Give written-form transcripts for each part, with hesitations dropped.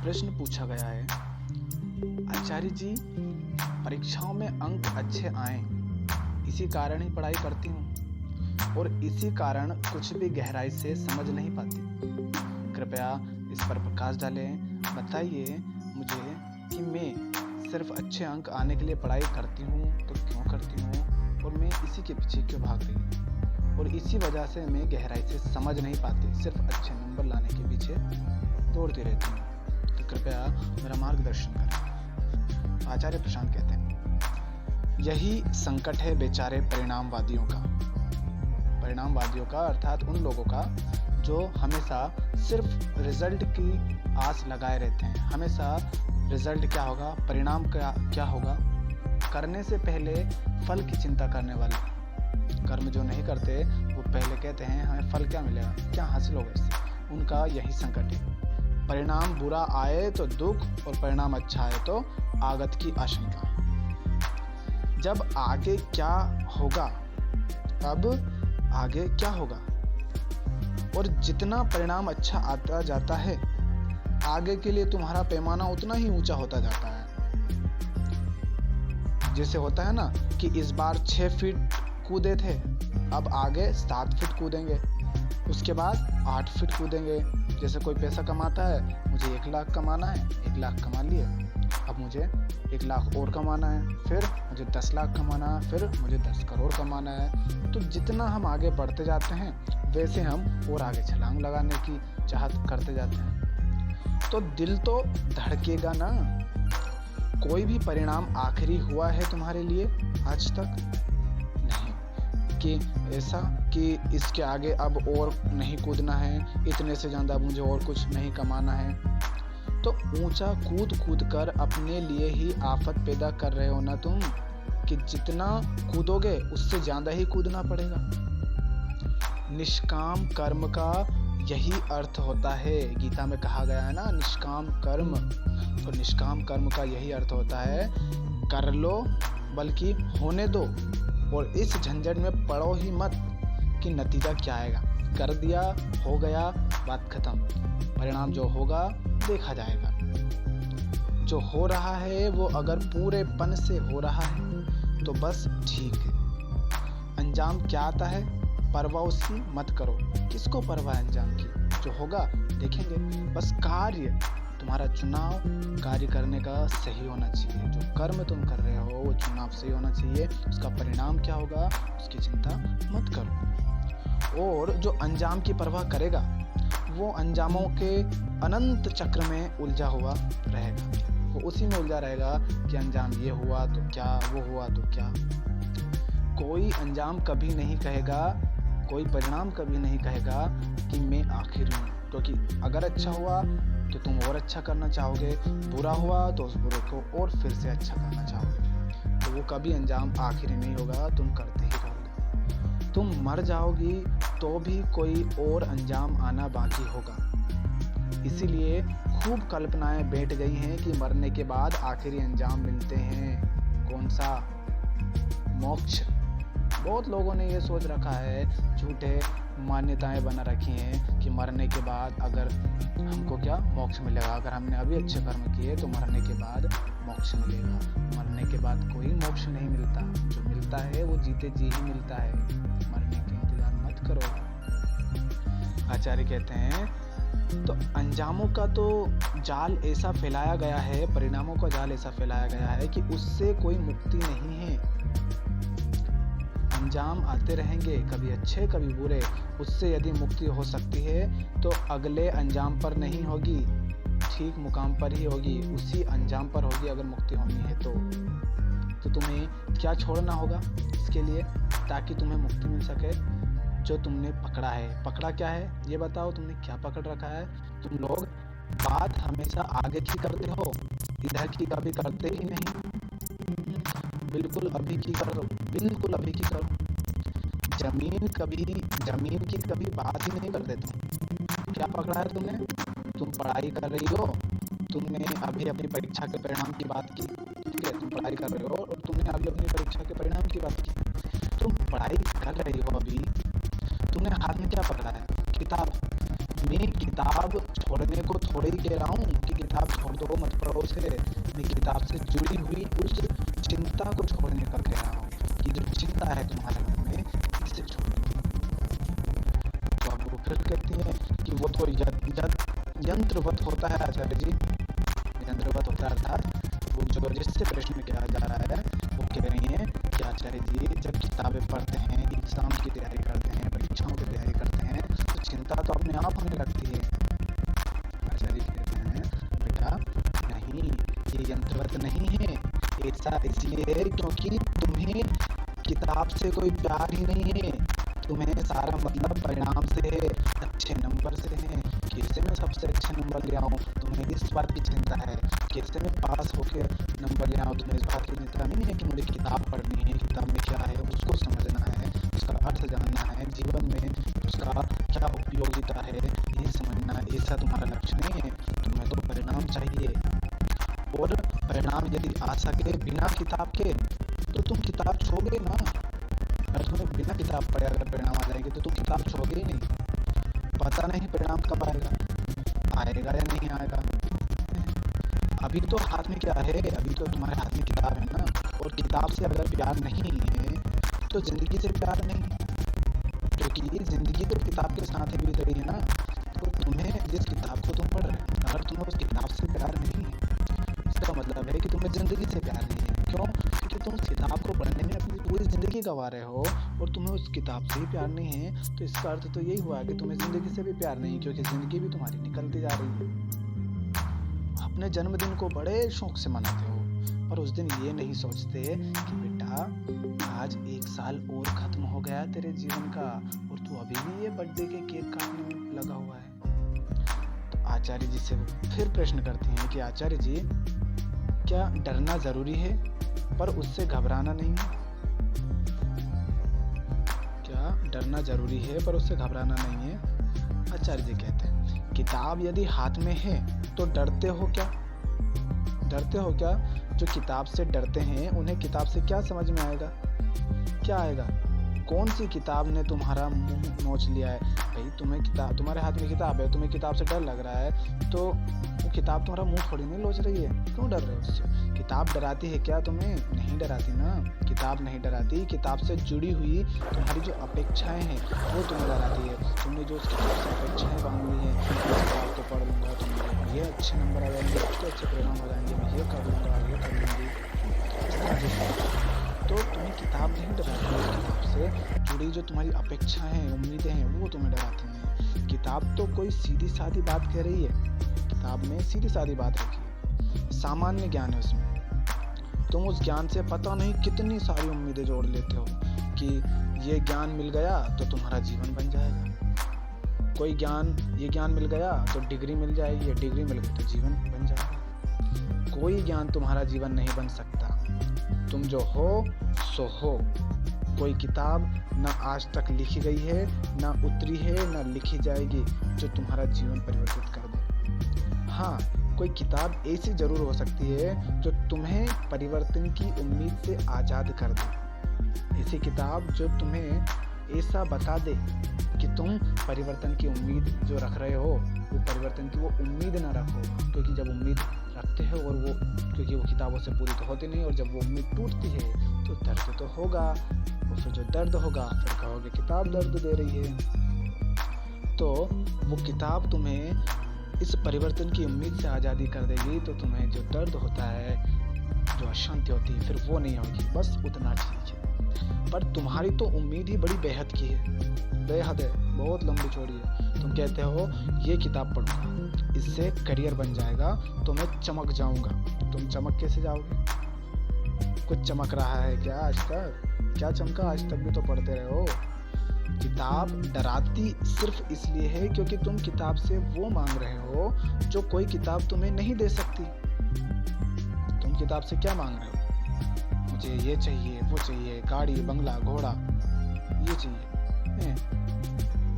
प्रश्न पूछा गया है, आचार्य जी, परीक्षाओं में अंक अच्छे आएं, इसी कारण ही पढ़ाई करती हूँ और इसी कारण कुछ भी गहराई से समझ नहीं पाती। कृपया इस पर प्रकाश डालें। बताइए मुझे कि मैं सिर्फ अच्छे अंक आने के लिए पढ़ाई करती हूँ तो क्यों करती हूँ और मैं इसी के पीछे क्यों भाग रही हूँ और इसी वजह से मैं गहराई से समझ नहीं पाती, सिर्फ अच्छे नंबर लाने के पीछे दौड़ती रहती हूँ। तो कृपया मेरा मार्गदर्शन करें। आचार्य प्रशांत कहते हैं, यही संकट है बेचारे परिणामवादियों का अर्थात उन लोगों का जो हमेशा सिर्फ रिजल्ट की आस लगाए रहते हैं। हमेशा रिजल्ट क्या होगा, परिणाम क्या होगा, करने से पहले फल की चिंता करने वाले। कर्म जो नहीं करते वो पहले कहते हैं हमें फल क्या मिलेगा, क्या हासिल होगा इससे। उनका यही संकट है। परिणाम बुरा आए तो दुख और परिणाम अच्छा आए तो आगत की आशंका। जब आगे क्या होगा, अब आगे क्या होगा, और जितना परिणाम अच्छा आता जाता है आगे के लिए तुम्हारा पैमाना उतना ही ऊंचा होता जाता है। जैसे होता है ना कि इस बार 6 फीट कूदे थे, अब आगे 7 फीट कूदेंगे, उसके बाद 8 फीट कूदेंगे। जैसे कोई पैसा कमाता है, मुझे 1 लाख कमाना है, 1 लाख कमा लिए, अब मुझे 1 लाख और कमाना है, फिर मुझे 10 लाख कमाना है, फिर मुझे 10 करोड़ कमाना है। तो जितना हम आगे बढ़ते जाते हैं वैसे हम और आगे छलांग लगाने की चाहत करते जाते हैं। तो दिल तो धड़केगा ना। कोई भी परिणाम आखिरी हुआ है तुम्हारे लिए आज तक? नहीं कि ऐसा कि इसके आगे अब और नहीं कूदना है, इतने से ज़्यादा मुझे और कुछ नहीं कमाना है। तो ऊंचा कूद कर अपने लिए ही आफत पैदा कर रहे हो ना तुम, कि जितना कूदोगे उससे ज़्यादा ही कूदना पड़ेगा। निष्काम कर्म का यही अर्थ होता है। गीता में कहा गया है ना, निष्काम कर्म। तो निष्काम कर्म का यही अर्थ होता है, कर लो बल्कि होने दो, और इस झंझट में पड़ो ही मत कि नतीजा क्या आएगा। कर दिया, हो गया, बात खत्म। परिणाम जो होगा देखा जाएगा। जो हो रहा है वो अगर पूरेपन से हो रहा है तो बस ठीक है। अंजाम क्या आता है, परवाह उसकी मत करो। किसको परवाह है अंजाम की? जो होगा देखेंगे। बस कार्य, तुम्हारा चुनाव कार्य करने का सही होना चाहिए। जो कर्म तुम कर रहे हो वो चुनाव सही होना चाहिए। उसका परिणाम क्या होगा उसकी चिंता मत करो। और जो अंजाम की परवाह करेगा वो अंजामों के अनंत चक्र में उलझा हुआ रहेगा। वो उसी में उलझा रहेगा कि अंजाम ये हुआ तो क्या, वो हुआ तो क्या। कोई अंजाम कभी नहीं कहेगा, कोई परिणाम कभी नहीं कहेगा कि मैं आखिर हूँ। क्योंकि अगर अच्छा हुआ तो तुम और अच्छा करना चाहोगे, बुरा हुआ तो उस बुरे को और फिर से अच्छा करना चाहोगे। तो वो कभी अंजाम आखिर नहीं होगा, तुम करते ही रहोगे। तुम मर जाओगी तो भी कोई और अंजाम आना बाकी होगा। इसीलिए खूब कल्पनाएं बैठ गई हैं कि मरने के बाद आखिरी अंजाम मिलते हैं। कौन सा? मोक्ष। बहुत लोगों ने ये सोच रखा है, झूठे मान्यताएं बना रखी हैं कि मरने के बाद अगर हमको क्या मोक्ष मिलेगा। अगर हमने अभी अच्छे कर्म किए तो मरने के बाद मोक्ष मिलेगा। मरने के बाद कोई मोक्ष नहीं मिलता। जो मिलता है वो जीते जी ही मिलता है। मरने का इंतजार मत करो। आचार्य कहते हैं तो अंजामों का तो जाल ऐसा फैलाया गया है, परिणामों का जाल ऐसा फैलाया गया है कि उससे कोई मुक्ति नहीं है। अंजाम आते रहेंगे, कभी अच्छे कभी बुरे। उससे यदि मुक्ति हो सकती है तो अगले अंजाम पर नहीं होगी, ठीक मुकाम पर ही होगी, उसी अंजाम पर होगी। अगर मुक्ति होनी है तो तुम्हें क्या छोड़ना होगा इसके लिए, ताकि तुम्हें मुक्ति मिल सके? जो तुमने पकड़ा है। पकड़ा क्या है ये बताओ, तुमने क्या पकड़ रखा है? तुम लोग बात हमेशा आगे की करते हो, इधर की कभी करते ही नहीं। बिल्कुल अभी की करो, बिल्कुल अभी की करो। जमीन की कभी बात ही नहीं करते तुम। क्या पकड़ा है तुमने? तुम पढ़ाई कर रही हो, तुमने अभी अपनी परीक्षा के परिणाम की बात की। ठीक है, तुम पढ़ाई कर रहे हो और तुमने अभी अपनी परीक्षा के परिणाम की बात की। तुम पढ़ाई कर रही हो, अभी तुमने हाथ में क्या पकड़ा है? किताब। मैं किताब छोड़ने को थोड़े ही कह रहा हूँ कि किताब छोड़ दो, मत पढ़ो उसे। मैं किताब से जुड़ी हुई उस चिंता को छोड़ने का कह रहा हूँ कि जो चिंता है तुम्हारे मन में, इसे छोड़ दो। तो अब वो फिर कहती है कि वो तो यंत्रवत होता है आचार्य जी। यंत्रवत होता है अर्थात वो जो जिससे प्रश्न किया जा रहा है वो कह रही हैं कि आचार्य जी, जब किताबें पढ़ते हैं, एग्जाम की तैयारी करते हैं, परीक्षाओं की तैयारी करते हैं, तो चिंता तो अपने आप होने लगती है। आचार्य जी कहते हैं बेटा नहीं, ये यंत्रवत नहीं है। ऐसा इसलिए है क्योंकि तुम्हें किताब से कोई प्यार ही नहीं है। तुम्हें सारा मतलब परिणाम से है, अच्छे नंबर से है, कैसे मैं सबसे अच्छे नंबर ले आऊँ। तुम्हें इस बात की चिंता है, कैसे मैं पास होकर नंबर ले आऊँ। तुम्हें इस बात की चिंता नहीं है कि मुझे किताब पढ़नी है, किताब में क्या है उसको समझना है, उसका अर्थ जानना है, जीवन में उसका क्या उपयोगिता है ये समझना। ऐसा तुम्हारा लक्ष्य नहीं है। तुम्हें तो परिणाम चाहिए, और परिणाम यदि आ सके बिना किताब के तो तुम किताब छोड़ोगे ना। अगर तुम्हें बिना किताब पढ़े अगर परिणाम आ जाएंगे तो तुम किताब छोड़ोगे ही नहीं। पता नहीं परिणाम कब आएगा, आएगा या नहीं आएगा। अभी तो हाथ में क्या है, अभी तो तुम्हारे हाथ में किताब है ना। और किताब से अगर प्यार नहीं है तो जिंदगी से प्यार नहीं, क्योंकि जिंदगी तो किताब के साथ ही बीत रही है ना। तो तुम्हें जिस किताब को तुम पढ़ रहे हो, अगर तुम्हें उस किताब से प्यार नहीं है, इसका मतलब है कि तुम्हें जिंदगी से प्यार नहीं है। क्यों? क्योंकि तुम उस किताब को पढ़ने में अपनी पूरी जिंदगी गंवा रहे हो और तुम्हें उस किताब से ही प्यार नहीं है। तो इसका अर्थ तो यही हुआ कि तुम्हें जिंदगी से भी प्यार नहीं, क्योंकि जिंदगी भी तुम्हारी निकलती जा रही है। अपने जन्मदिन को बड़े शौक से मनाते हो, पर उस दिन ये नहीं सोचते कि बेटा आज 1 साल और खत्म हो गया तेरे जीवन का, और तू अभी भी ये बर्थडे के केक काटने में लगा हुआ है। तो आचार्य जी से फिर प्रश्न करती हैं कि आचार्य जी, क्या डरना जरूरी है पर उससे घबराना नहीं है? क्या डरना जरूरी है पर उससे घबराना नहीं है? आचार्य जी कहते हैं किताब यदि हाथ में है तो डरते हो क्या? डरते हो क्या? जो किताब से डरते हैं उन्हें किताब से क्या समझ में आएगा? क्या आएगा? कौन सी किताब ने तुम्हारा मुंह नोच लिया है? भाई तुम्हें किताब, तुम्हारे हाथ में किताब है, तुम्हें किताब से डर लग रहा है, तो वो किताब तुम्हारा मुंह थोड़ी नहीं नोच रही है। क्यों डर रहे हो उससे? किताब डराती है क्या तुम्हें? नहीं डराती ना, किताब नहीं डराती। किताब से जुड़ी हुई तुम्हारी जो अपेक्षाएं हैं वो तुम्हें डराती है। तुमने जो उस किताब से अपेक्षाएं बांधी हैं, किताब तो पढ़ लूँगा तो मेरे ये अच्छे नंबर आ जाएंगे, अच्छे अच्छे परिणाम हो जाएंगे, मैं ये कर लूँगा, ये कर लूँगी। तो तुम्हें किताब नहीं डराती, उस किताब से जुड़ी जो तुम्हारी अपेक्षाएं हैं, उम्मीदें हैं, वो तुम्हें डराती हैं। किताब तो कोई सीधी सादी बात कह रही है, किताब में सीधी सादी बात रखी है, सामान्य ज्ञान है उसमें। तुम उस ज्ञान से पता नहीं कितनी सारी उम्मीदें जोड़ लेते हो कि ये ज्ञान मिल गया तो तुम्हारा जीवन बन जाएगा। कोई ज्ञान, ये ज्ञान मिल गया तो डिग्री मिल जाएगी, ये डिग्री मिल गई तो जीवन बन जाएगा। कोई ज्ञान तुम्हारा जीवन नहीं बन सकता। तुम जो हो सो हो। कोई किताब ना आज तक लिखी गई है, ना उतरी है, ना लिखी जाएगी जो तुम्हारा जीवन परिवर्तित कर दे। हाँ, कोई किताब ऐसी जरूर हो सकती है जो तुम्हें परिवर्तन की उम्मीद से आज़ाद कर दे। ऐसी किताब जो तुम्हें ऐसा बता दे कि तुम परिवर्तन की उम्मीद जो रख रहे हो, वो परिवर्तन की वो उम्मीद ना रखो। क्योंकि जब उम्मीद रखते हो और वो, क्योंकि वो किताबों से पूरी तो होती नहीं, और जब वो उम्मीद टूटती है तो दर्द तो होगा, और फिर जो दर्द होगा फिर कहोगे किताब दर्द दे रही है। तो वो किताब तुम्हें इस परिवर्तन की उम्मीद से आज़ादी कर देगी, तो तुम्हें जो दर्द होता है, जो अशांति होती है, फिर वो नहीं होगी। बस उतना ठीक है। पर तुम्हारी तो उम्मीद ही बड़ी बेहद की है, बेहद है, बहुत लंबी चौड़ी है। तुम कहते हो ये किताब पढ़ूंगा, इससे करियर बन जाएगा तो मैं चमक जाऊंगा। तुम चमक कैसे जाओगे? कुछ चमक रहा है क्या आज तक? क्या चमका आज तक? भी तो पढ़ते रहे हो। किताब डराती सिर्फ इसलिए है क्योंकि तुम किताब से वो मांग रहे हो जो कोई किताब तुम्हें नहीं दे सकती। तुम किताब से क्या मांग रहे हो? मुझे ये चाहिए, वो चाहिए, गाड़ी, बंगला, घोड़ा, ये चाहिए।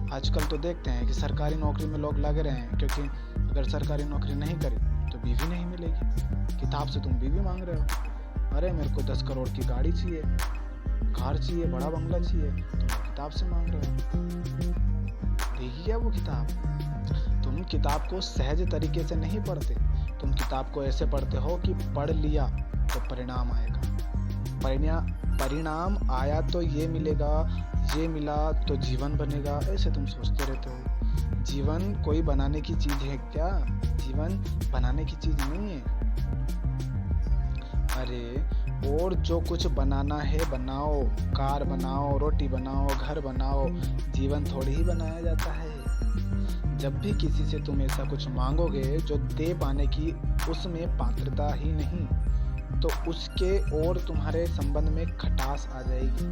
आजकल तो देखते हैं कि सरकारी नौकरी में लोग लगे रहे हैं, क्योंकि अगर सरकारी नौकरी नहीं करी तो बीवी नहीं मिलेगी। किताब से तुम बीवी मांग रहे हो। अरे मेरे को 10 करोड़ की गाड़ी चाहिए, कार चाहिए, बड़ा बंगला चाहिए, तुम किताब से मांग रहे हो। देखी क्या वो किताब? तुम किताब को सहज तरीके से नहीं पढ़ते, तुम किताब को ऐसे पढ़ते हो कि पढ़ लिया तो परिणाम आएगा, परिणाम आया तो ये मिलेगा, ये मिला तो जीवन बनेगा, ऐसे तुम सोचते रहते हो। जीवन कोई बनाने की चीज है क्या? जीवन बनाने की चीज नहीं है। अरे और जो कुछ बनाना है बनाओ, कार बनाओ, रोटी बनाओ, घर बनाओ, जीवन थोड़ी ही बनाया जाता है। जब भी किसी से तुम ऐसा कुछ मांगोगे जो दे पाने की उसमें पात्रता ही नहीं, तो उसके और तुम्हारे संबंध में खटास आ जाएगी।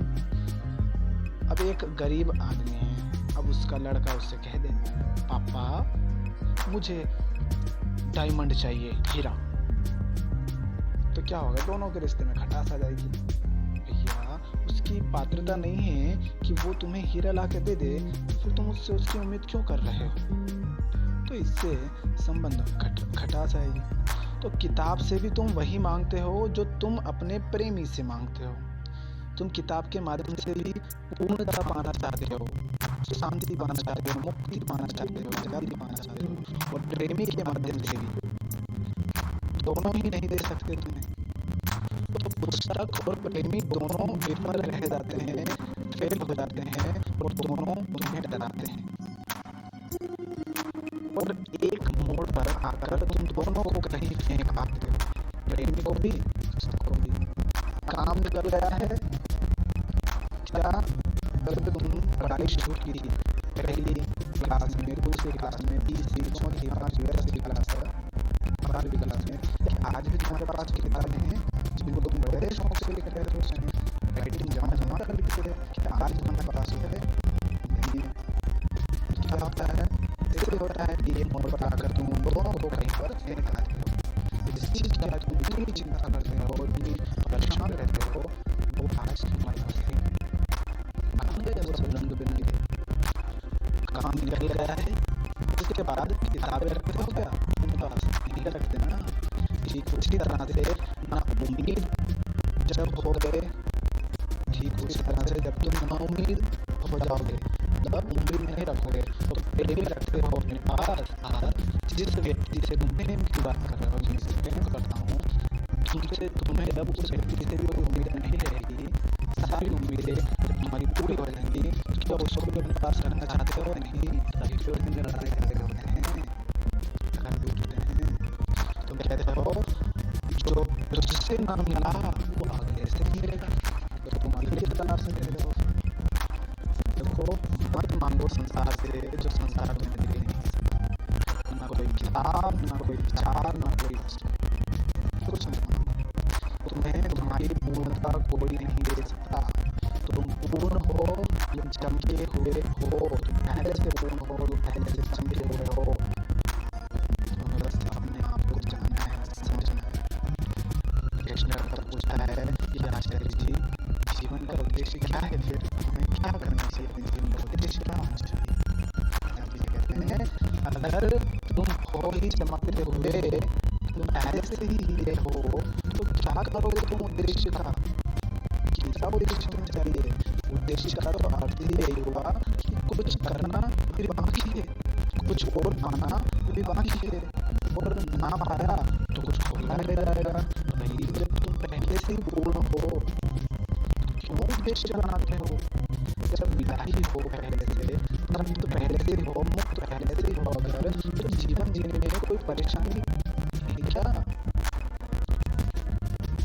अब एक गरीब आदमी है, अब उसका लड़का उससे कह दे, पापा मुझे डायमंड चाहिए, हीरा, तो क्या होगा? दोनों के रिश्ते में खटास आ जाएगी। भैया उसकी पात्रता नहीं है कि वो तुम्हें हीरा ला के दे दे, तो फिर तुम उससे उसकी उम्मीद क्यों कर रहे हो? तो इससे संबंध खटास आएगी। तो किताब से भी तुम वही मांगते हो जो तुम अपने प्रेमी से मांगते हो। तुम किताब के माध्यम से भी पूर्णता पाना चाहते हो, शांति पाना चाहते हो, मुक्ति पाना चाहते हो, आजादी पाना चाहते हो, और प्रेमी के माध्यम से भी दोनों ही नहीं दे सकते तुम्हें। तो पुस्तक और प्रेमी दोनों विफल रह जाते हैं, फेल हो जाते हैं, और दोनों तुम्हें डराते हैं। और एक मोड़ पर आकर तुम दोनों को कहीं फेंक आते हो, प्रेमी को भी, पुस्तक को भी। काम निकल गया है क्या? जब तुम पढ़ाई शुरू की थी, पहली क्लास में, दूसरी क्लास में, तीसरी, चौथी, पांचवी, 10वीं क्लास में, 12वीं क्लास में, आज भी तुम्हारे पास किताबें हैं जिनको तुम बड़े शौक से लिख रहे थे, उस समय राइटिंग जमा कर लिखते थे, क्या आज तुम्हारे पास है? नहीं। क्या होता है? ऐसे होता है कि एक मोड़ पर आकर तुम दोनों को कहीं पर फेंक आते हो। इस चीज की आज तुम इतनी चिंता करते हो, इतनी परेशान रहते हो, वो आज तुम्हारे पास है। काम गया वो सब रंग बिरंगे, काम निकल गया है। उसके बाद किताबें रखते हो क्या तुम पास? नहीं रखते ना। ठीक उसी तरह से ना उम्मीद जब हो गए, ठीक उसी तरह से जब तुम ना उम्मीद हो जाओगे, जब उम्मीद नहीं रखोगे, तो प्रेम रखते हो अपने पास। और जिस व्यक्ति से तुम प्रेम की बात कर रहे हो, जिससे प्रेम करता हूँ, तुमसे तुम्हें जब उस व्यक्ति से भी कोई उम्मीद नहीं रहेगी, सारी उम्मीदें तुम्हारी पूरी हो जाएंगी, तो क्या उसको भी अपने पास रखना चाहते हो? नहीं। तभी तो इतने लड़ाई करते होते हैं, कर भी उठते हैं। तुम कहते हो जो जिससे ना मिला वो आगे से मिलेगा, तो तुम आगे की तलाश में रहते हो। देखो, मत मांगो संसार से जो संसार में मिल नहीं, ना कोई किताब, ना कोई विचार, ना कोई कुछ नहीं। तुम्हें तुम्हारी पूर्णता कोई नहीं दे सकता। तुम पूर्ण हो, तुम चमके हुए हो, तुम पहले से पूर्ण हो, तुम पहले से चमके हुए हो। तुम्हें बस अपने आप को जानना है, समझना है। कृष्ण का पूछा है कि आचार्य जी, जीवन का उद्देश्य क्या है? फिर हमें क्या करना चाहिए? अपने जीवन का उद्देश्य क्या होना चाहिए? कहते हैं अगर तुम हो ही चमकते हुए, तुम पहले से ही हीरे हो, तो क्या करोगे तुम उद्देश्य का? क्या उद्देश्य होना चाहिए? उद्देश्य का तो अर्थ ही यही हुआ कि कुछ करना फिर बाकी है, कुछ और पाना भी बाकी है, और ना पाया तो कुछ खोलना रह जाएगा। वही जब तुम पहले से ही पूर्ण हो, क्यों उद्देश्य बनाते हो? जब मिला ही हो पहले से, तब तो पहले से हो, मुक्त पहले से हो, अगर तो जीवन जीने में कोई परेशानी नहीं क्या?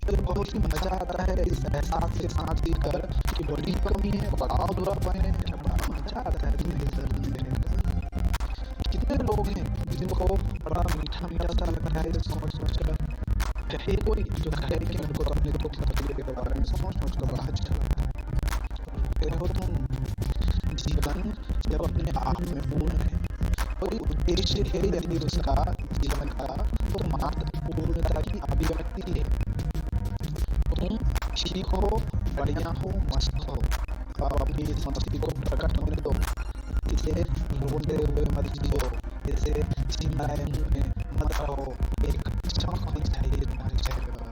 तो बहुत ही मजा आता है इस एहसास के साथ जीकर कि बड़ी कमी है, बड़ा अधूरापन है, बड़ा मजा आता है तुम्हें इस दर्द में रहने का। कितने लोग हैं जिनको बड़ा मीठा मीठा सा लगता है सोच कर, कहे कोई जो कहे कि मेरे को अपने दुख तकलीफ के बारे में सोच कर बड़ा अच्छा लगता है। देखो तुम, जीवन जब अपने आप में पूर्ण है, कोई उद्देश्य है यदि उसका जीवन का, तो मात्र पूर्णता की अभिव्यक्ति है। तुम ठीक हो, बढ़िया हो, मस्त हो, अब अपनी इस मस्ती को प्रकट होने दो। इसे ढूंढते हुए मत जियो, इसे चिल्लाए मुंह में मत रहो। एक चमक होनी चाहिए तुम्हारे चेहरे पर,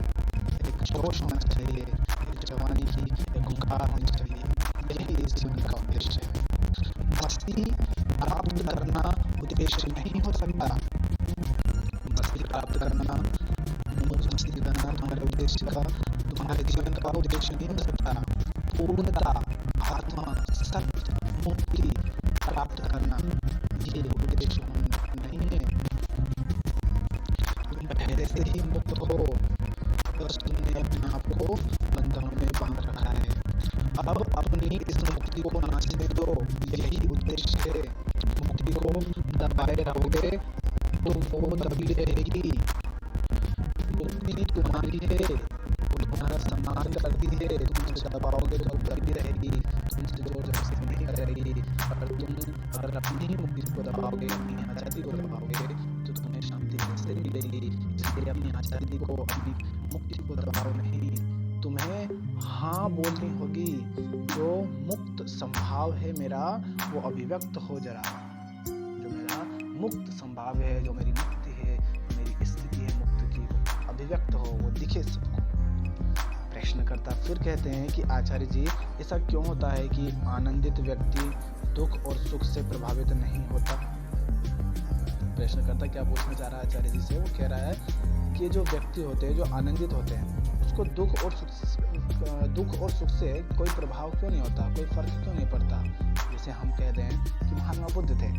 एक जोश होना चाहिए, एक जवानी की एक हुंकार होनी चाहिए। यही इस जीवन का उद्देश्य है। मस्ती प्राप्त करना उद्देश्य नहीं हो सकता। मस्ती प्राप्त करना, मौज मस्ती करना तुम्हारे उद्देश्य का, तुम्हारे जीवन का उद्देश्य नहीं हो सकता। पूर्णता, आत्मा, सत्य, मुक्ति प्राप्त करना, ये उद्देश्य नहीं है। तुम पहले से ही मुक्त हो, बस तुमने अपने आप को बंधनों में बांध रखा है। अब अपनी इस मुक्ति को नाचने दो, यही उद्देश्य है। मुक्ति को दबाए रहोगे तो वो दबी रहेगी। मुक्ति तुम्हारी है, तुम्हारा सम्मान करती है। तुम उसे दबाओगे तो दबी रहेगी, तुमसे जोर जबरदस्ती नहीं करेगी। अगर तुम अपनी ही मुक्ति को दबाओगे, अपनी आज़ादी को दबाओगे तो तुम्हें शांति कैसे मिलेगी। इसलिए अपनी आज़ादी को, अपनी मुक्ति को दबाओ नहीं। तुम्हें हाँ बोलनी होगी। जो मुक्त संभाव है मेरा, वो अभिव्यक्त हो जरा। जो मेरा मुक्त संभाव है, जो मेरी मुक्ति है, मेरी स्थिति है मुक्त की, अभिव्यक्त हो, वो दिखे सबको। प्रश्नकर्ता फिर कहते हैं कि आचार्य जी, ऐसा क्यों होता है कि आनंदित व्यक्ति दुख और सुख से प्रभावित नहीं होता? प्रश्नकर्ता क्या पूछना चाह रहा है आचार्य जी से? वो कह रहा है कि जो व्यक्ति होते हैं, जो आनंदित होते हैं, उसको दुख और सुख से कोई प्रभाव क्यों नहीं होता, कोई फर्क क्यों नहीं पड़ता? जैसे हम कह दें कि महात्मा बुद्ध थे,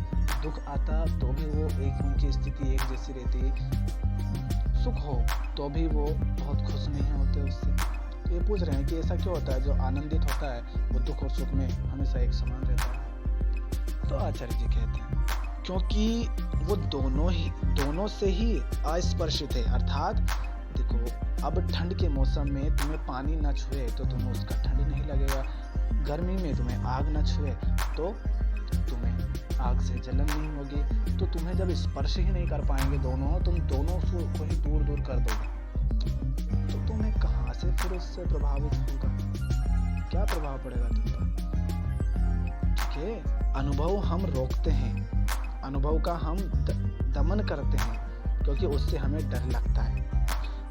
दुख आता तो भी वो उनकी स्थिति एक जैसी रहती, सुख हो तो भी वो बहुत खुश नहीं होते उससे। तो ये पूछ रहे हैं कि ऐसा क्यों होता है, जो आनंदित होता है वो दुख और सुख में हमेशा एक समान रहता है? तो आचार्य जी कहते हैं क्योंकि वो दोनों से ही अस्पर्शित है। अर्थात देखो, अब ठंड के मौसम में तुम्हें पानी न छुए तो तुम्हें उसका ठंड नहीं लगेगा। गर्मी में तुम्हें आग न छुए तो तुम्हें आग से जलन नहीं होगी। तो तुम्हें जब स्पर्श ही नहीं कर पाएंगे दोनों, तुम दोनों को ही दूर दूर कर दोगे, तो तुम्हें कहाँ से फिर उससे प्रभावित होगा? क्या प्रभाव पड़ेगा तुम पर? ठीक है, अनुभव हम रोकते हैं, अनुभव का हम दमन करते हैं, क्योंकि उससे हमें डर लगता है।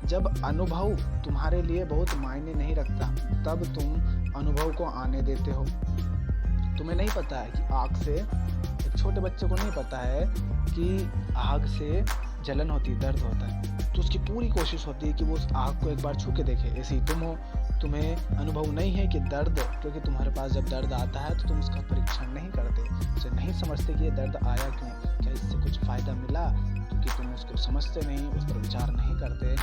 जब अनुभव तुम्हारे लिए बहुत मायने नहीं रखता, तब तुम अनुभव को आने देते हो। तुम्हें नहीं पता है कि आग से, एक छोटे बच्चे को नहीं पता है कि आग से जलन होती, दर्द होता है, तो उसकी पूरी कोशिश होती है कि वो उस आग को एक बार छू के देखे। ऐसे ही तुम हो, तुम्हें अनुभव नहीं है कि दर्द, क्योंकि तुम्हारे पास जब दर्द आता है तो तुम उसका परीक्षण नहीं करते, उसे नहीं समझते कि ये दर्द आया क्यों, क्या इससे कुछ फ़ायदा मिला, क्योंकि तुम उसको समझते नहीं, उस पर विचार नहीं करते।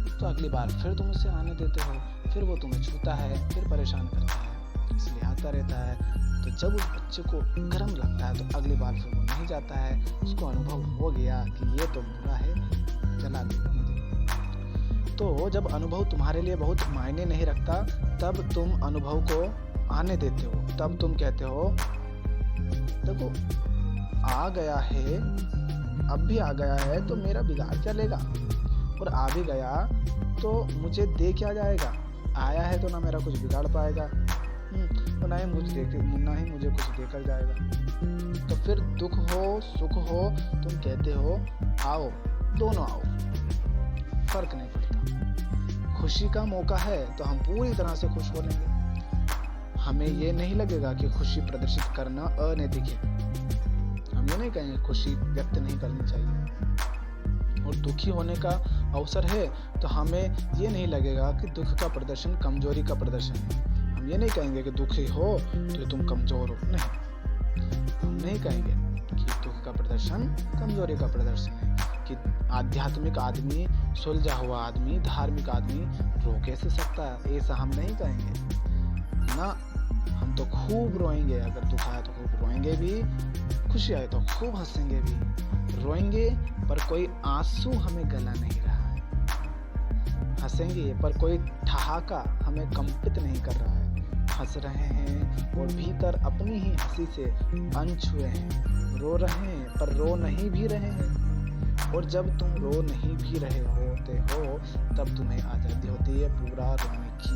तो अगली बार फिर तुम उसे आने देते हो, फिर वो तुम्हें छूता है, फिर परेशान करता है, इसलिए आता रहता है। तो जब उस बच्चे को गर्म लगता है तो अगली बार फिर वो नहीं जाता है, उसको अनुभव हो गया कि ये तो बुरा है, जला दो मुझे। तो जब अनुभव तुम्हारे लिए बहुत मायने नहीं रखता, तब तुम अनुभव को आने देते हो। तब तुम कहते हो देखो आ गया है, अब भी आ गया है तो मेरा बिगाड़ क्या लेगा, और आ भी गया तो मुझे दे क्या जाएगा। आया है तो ना मेरा कुछ बिगाड़ पाएगा, तो ना ही मुझे कुछ देकर जाएगा। तो फिर दुख हो सुख हो, तुम कहते हो आओ, दोनों आओ, फर्क नहीं पड़ता। खुशी का मौका है तो हम पूरी तरह से खुश हो लेंगे। हमें ये नहीं लगेगा कि खुशी प्रदर्शित करना अनैतिक है। हम ये नहीं कहेंगे खुशी व्यक्त नहीं करनी चाहिए। और दुखी होने का अवसर है तो हमें ये नहीं लगेगा कि दुख का प्रदर्शन कमजोरी का प्रदर्शन है। हम ये नहीं कहेंगे कि दुखी हो तो तुम कमजोर हो, नहीं, हम नहीं कहेंगे कि दुख का प्रदर्शन कमजोरी का प्रदर्शन है, कि आध्यात्मिक आदमी, सुलझा हुआ आदमी, धार्मिक आदमी रो कैसे सकता है, ऐसा हम नहीं कहेंगे ना। हम तो खूब रोएंगे, अगर दुख आया तो खूब रोएंगे भी, खुशी आए तो खूब हंसेंगे भी। रोएंगे पर कोई आंसू हमें गला नहीं रहा है, हंसेंगे पर कोई ठहाका हमें कंपित नहीं कर रहा है। हंस रहे हैं और भीतर अपनी ही हंसी से अनछुए हैं। रो रहे हैं पर रो नहीं भी रहे हैं। और जब तुम रो नहीं भी रहे होते हो, तब तुम्हें आज़ादी होती है पूरा रोने की।